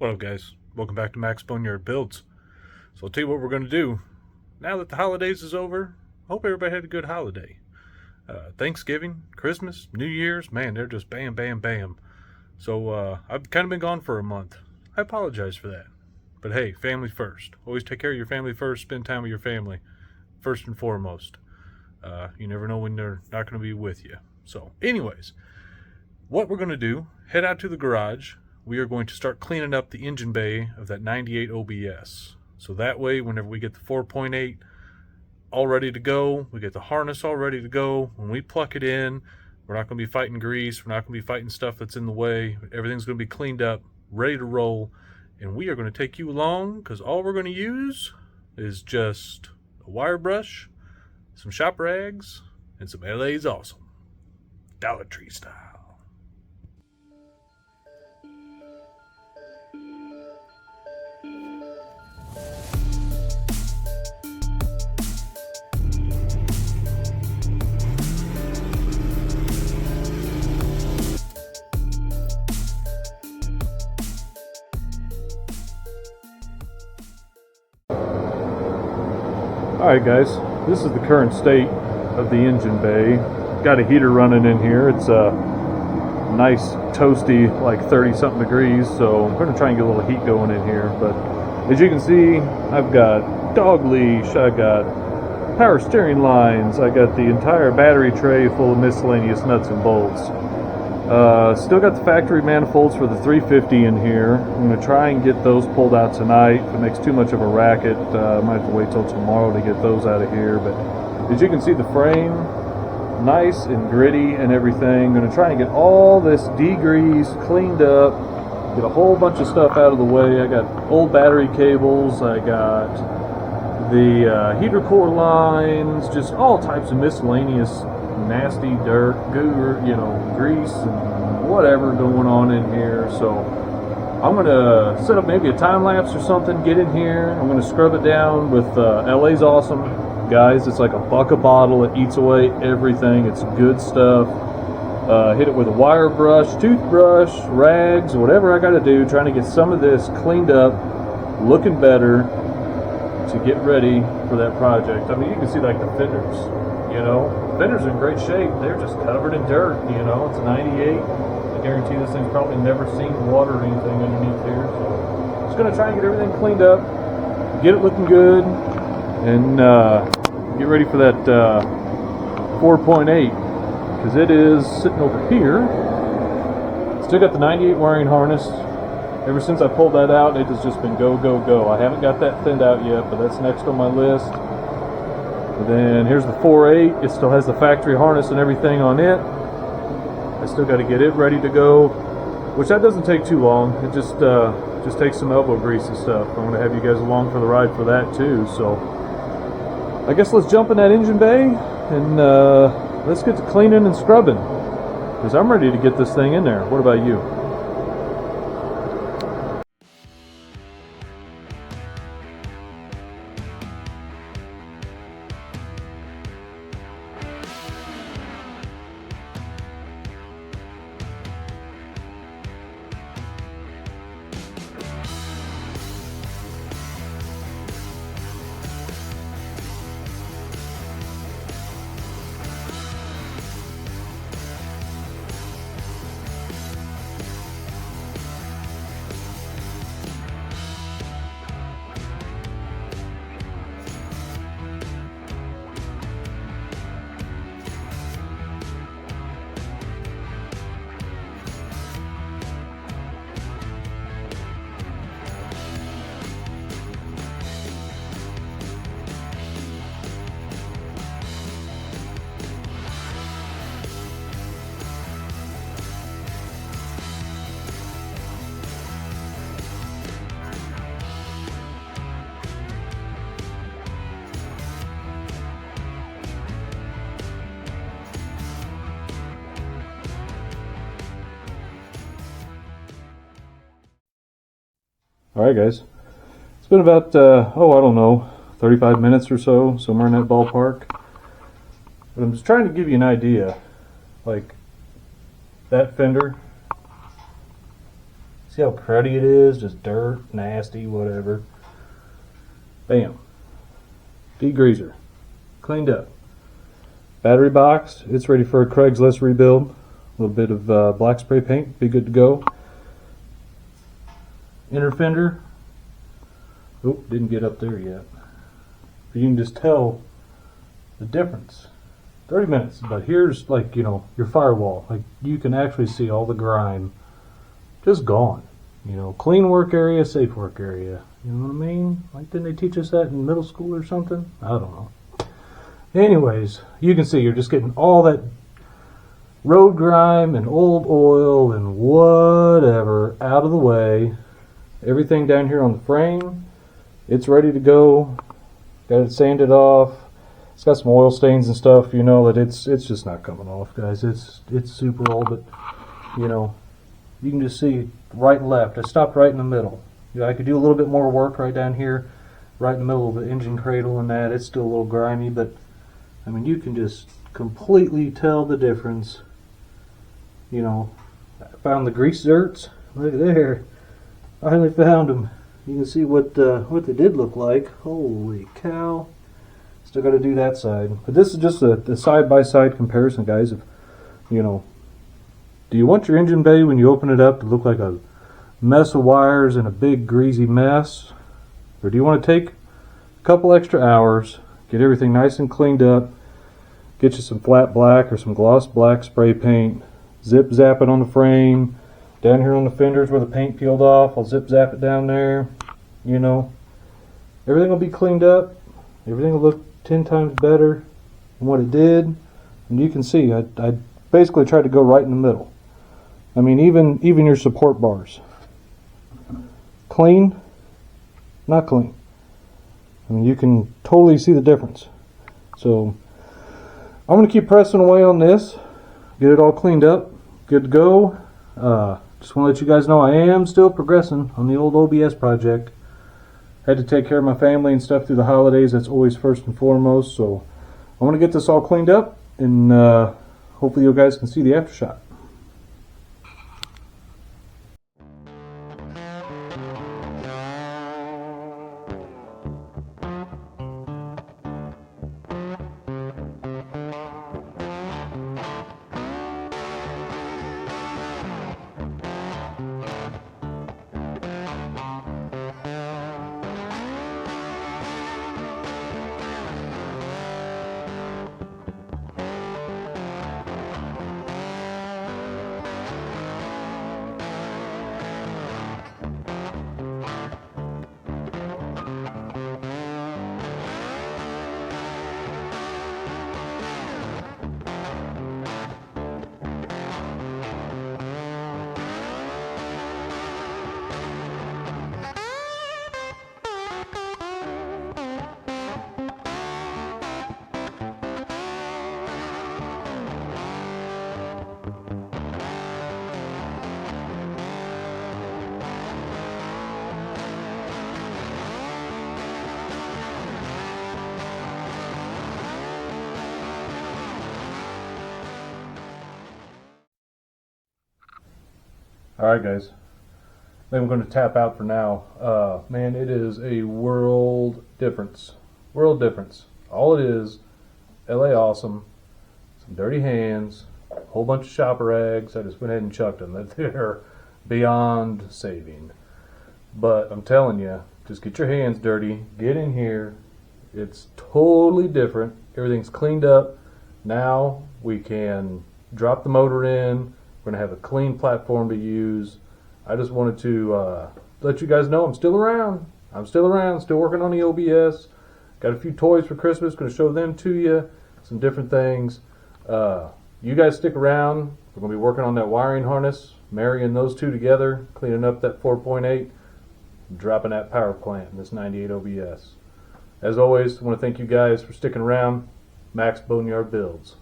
What up, guys? Welcome back to Max Boneyard Builds. So I'll tell you what we're going to do. Now that the holidays is over, hope everybody had a good holiday. Thanksgiving, Christmas, New Year's, man, they're just bam, bam, bam. So I've kind of been gone for a month. I apologize for that. But hey, family first. Always take care of your family first. Spend time with your family first and foremost. You never know when they're not going to be with you. So anyways, what we're going to do, head out to the garage. We are going to start cleaning up the engine bay of that 98 OBS. So that way, whenever we get the 4.8 all ready to go, we get the harness all ready to go, when we pluck it in, we're not going to be fighting grease, we're not going to be fighting stuff that's in the way, everything's going to be cleaned up, ready to roll, and we are going to take you along, because all we're going to use is just a wire brush, some shop rags, and some LA's Awesome. Dollar Tree style. Alright guys, this is the current state of the engine bay. Got a heater running in here. It's a nice toasty, like 30 something degrees, so I'm going to try and get a little heat going in here. But as you can see, I've got dog leash, I got power steering lines, I got the entire battery tray full of miscellaneous nuts and bolts. Still got the factory manifolds for the 350 in here. I'm going to try and get those pulled out tonight. If it makes too much of a racket, I might have to wait till tomorrow to get those out of here. But as you can see, the frame, nice and gritty and everything. I'm going to try and get all this degrease cleaned up, get a whole bunch of stuff out of the way. I got old battery cables, I got the heater core lines, just all types of miscellaneous nasty dirt, goo, grease and whatever going on in here. So I'm going to set up maybe a time lapse or something, get in here. I'm going to scrub it down with LA's Awesome. Guys, it's like $1 a bottle. It eats away everything. It's good stuff. Hit it with a wire brush, toothbrush, rags, whatever I got to do, trying to get some of this cleaned up, looking better to get ready for that project. I mean, you can see like the fenders, fenders are in great shape. They're just covered in dirt, it's a 98. I guarantee this thing's probably never seen water or anything underneath here. So just gonna try and get everything cleaned up, get it looking good, and get ready for that 4.8, because it is sitting over here. Still got the 98 wiring harness. Ever since I pulled that out, it has just been go, go, go. I haven't got that thinned out yet, but that's next on my list. And then here's the 4.8. It still has the factory harness and everything on it. I still got to get it ready to go, which that doesn't take too long. It just takes some elbow grease and stuff. I'm going to have you guys along for the ride for that too. So I guess let's jump in that engine bay and let's get to cleaning and scrubbing, because I'm ready to get this thing in there. What about you? Alright guys, it's been about, I don't know, 35 minutes or so, somewhere in that ballpark. But I'm just trying to give you an idea. Like, that fender, See how cruddy it is? Just dirt, nasty, whatever. Bam. Degreaser. Cleaned up. Battery box, it's ready for a Craigslist rebuild. A little bit of black spray paint, be good to go. Inner fender. Oop, didn't get up there yet. But you can just tell the difference. 30 minutes, but here's, like, you know, your firewall. Like, you can actually see all the grime just gone. You know, clean work area, safe work area. You know what I mean? Like, didn't they teach us that in middle school or something? I don't know. Anyways, you can see you're just getting all that road grime and old oil and whatever out of the way. Everything down here on the frame, it's ready to go. Got it sanded off. It's got some oil stains and stuff. You know that it's just not coming off, guys. It's super old, but you know, you can just see right and left. I stopped right in the middle. You know, I could do a little bit more work right down here, right in the middle of the engine cradle and that. It's still a little grimy, but I mean, you can just completely tell the difference. You know, I found the grease zerts. Look there. I finally found them. You can see what they did look like. Holy cow. Still got to do that side. But this is just the side-by-side comparison, guys. Of, you know, do you want your engine bay when you open it up to look like a mess of wires and a big greasy mess? Or do you want to take a couple extra hours, get everything nice and cleaned up, get you some flat black or some gloss black spray paint, zip zap it on the frame, down here on the fenders where the paint peeled off, I'll zip zap it down there. You know, everything will be cleaned up, everything will look 10 times better than what it did. And you can see I basically tried to go right in the middle. I mean, even your support bars, clean, not clean. I mean, you can totally see the difference. So I'm going to keep pressing away on this, get it all cleaned up, good to go. Just want to let you guys know I am still progressing on the old OBS project. Had to take care of my family and stuff through the holidays. That's always first and foremost. So I want to get this all cleaned up, and hopefully you guys can see the aftershot. Alright guys, I think I'm going to tap out for now. Man, it is a world difference. World difference. All it is, LA awesome, some dirty hands, a whole bunch of shopper rags. I just went ahead and chucked them. They're beyond saving. But I'm telling you, just get your hands dirty, get in here. It's totally different. Everything's cleaned up. Now we can drop the motor in. We're going to have a clean platform to use. I just wanted to let you guys know I'm still around. I'm still around, still working on the OBS. Got a few toys for Christmas, going to show them to you. Some different things. You guys stick around. We're going to be working on that wiring harness, marrying those two together, cleaning up that 4.8, dropping that power plant in this 98 OBS. As always, I want to thank you guys for sticking around. Max Boneyard Builds.